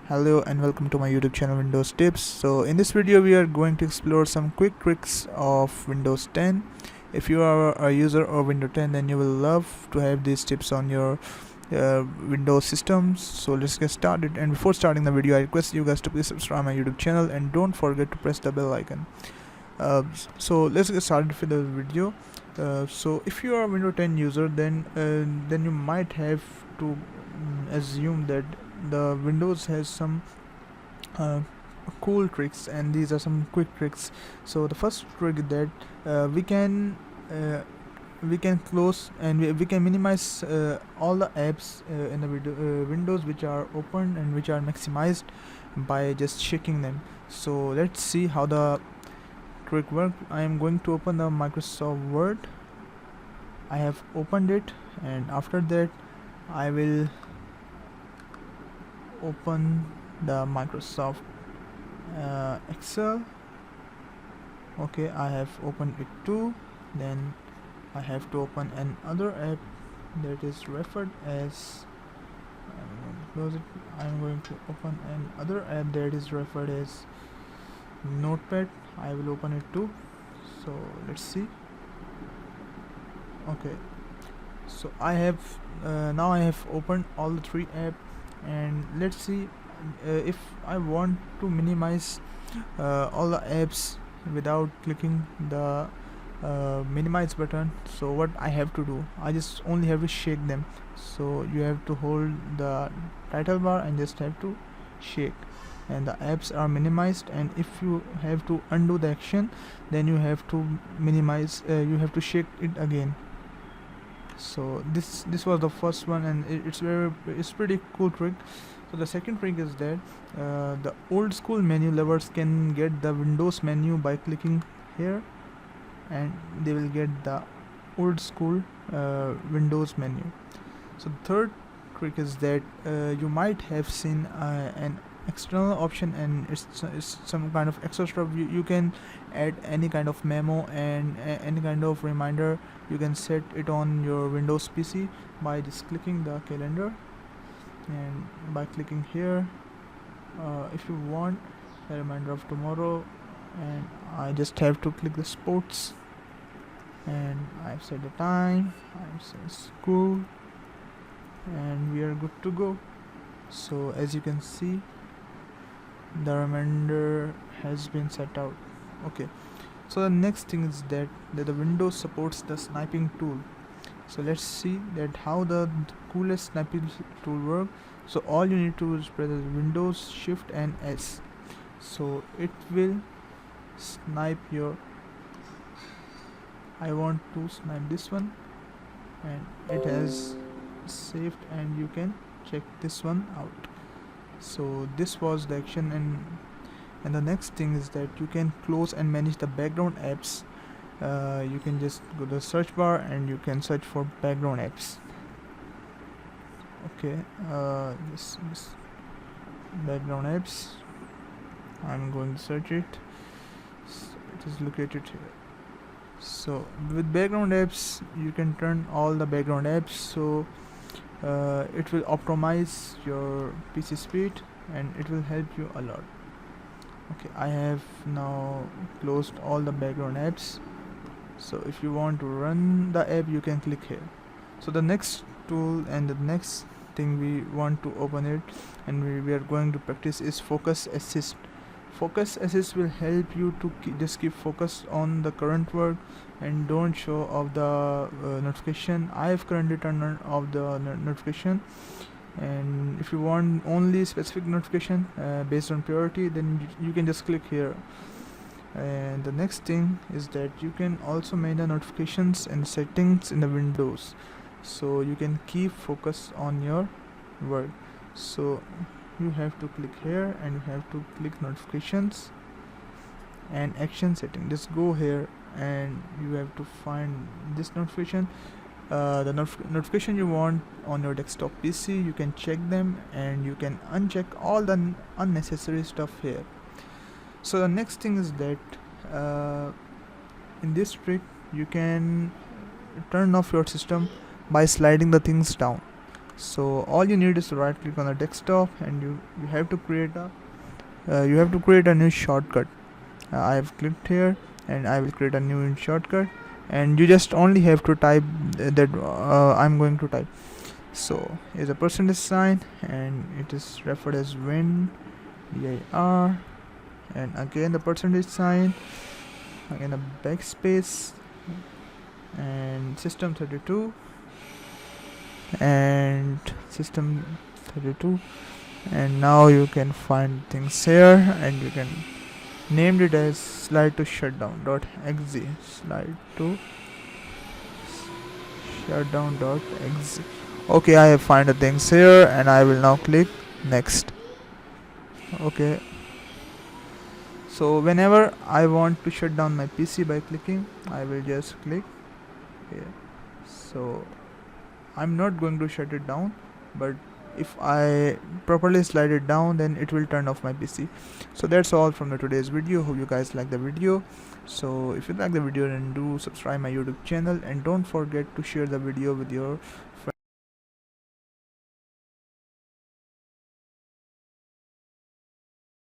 Hello and welcome to my YouTube channel Windows Tips. So in this video we are going to explore some quick tricks of Windows 10. If you are a user of Windows 10, then you will love to have these tips on your Windows systems. So let's get started, and before starting the video I request you guys to please subscribe my YouTube channel and don't forget to press the bell icon. So let's get started with the video. So if you are a Windows 10 user, then you might have to assume that the Windows has some uh, cool tricks, and these are some quick tricks. So the first trick is that we can close and we can minimize all the apps in the Windows which are open and which are maximized by just shaking them. So let's see how the trick works. I am going to open the Microsoft Word. I have opened it, and after that I will open the Microsoft Excel. Okay, I have opened it too. Then I have to open another app that is referred as close it. I'm going to open another app that is referred as Notepad. I will open it too. So let's see. Okay, so I have now I have opened all the three apps, and let's see if I want to minimize all the apps without clicking the minimize button. So what I have to do, I just only have to shake them. So you have to hold the title bar and just have to shake, and the apps are minimized. And if you have to undo the action, then you have to minimize, you have to shake it again. So this was the first one, and it's pretty cool trick. So the second trick is that the old school menu lovers can get the Windows menu by clicking here, and they will get the old school Windows menu. So the third trick is that you might have seen an external option, and it's some kind of extra stuff. You can add any kind of memo and any kind of reminder. You can set it on your Windows PC by just clicking the calendar, and by clicking here, if you want a reminder of tomorrow, and I just have to click the sports, and I've set the time, I've set school, and we are good to go. So as you can see, the reminder has been set out. Okay, so the next thing is that the Windows supports the sniping tool. So let's see that how the coolest sniping tool work. So all you need to do is press Windows Shift and S. So it will snipe your, I want to snipe this one, and it has saved, and you can check this one out. So this was the action, and the next thing is that you can close and manage the background apps. You can just go to the search bar and you can search for background apps. Okay, this background apps, I'm going to search it. So it is located here. So with background apps you can turn all the background apps, so it will optimize your PC speed and it will help you a lot. Okay, I have now closed all the background apps. So if you want to run the app, you can click here. So the next tool and the next thing we want to open it, and we are going to practice, is Focus Assist. Focus Assist will help you to just keep focus on the current work and don't show off the notification. I have currently turned off the notification, and if you want only specific notification based on priority, then you can just click here. And the next thing is that you can also manage the notifications and settings in the Windows, so you can keep focus on your work. So you have to click here and you have to click notifications and action setting. Just go here and you have to find this notification, the notification you want on your desktop PC. You can check them and you can uncheck all the unnecessary stuff here. So the next thing is that in this trick you can turn off your system by sliding the things down. So all you need is to right click on the desktop, and you have to create a new shortcut. I have clicked here, and I will create a new shortcut, and you just only have to type that I'm going to type. So is a percentage sign, and it is referred as win, VIR, and again the percentage sign, again a backspace, and system32, and system32, and now you can find things here, and you can named it as slide to shutdown.exe, slide to shutdown.exe. Okay, I have find the things here, and I will now click next. Okay, so whenever I want to shut down my PC by clicking, I will just click here. So I'm not going to shut it down, but if I properly slide it down, then it will turn off my PC. So that's all from the today's video. Hope you guys like the video. So if you like the video, then do subscribe my YouTube channel, and don't forget to share the video with your friends.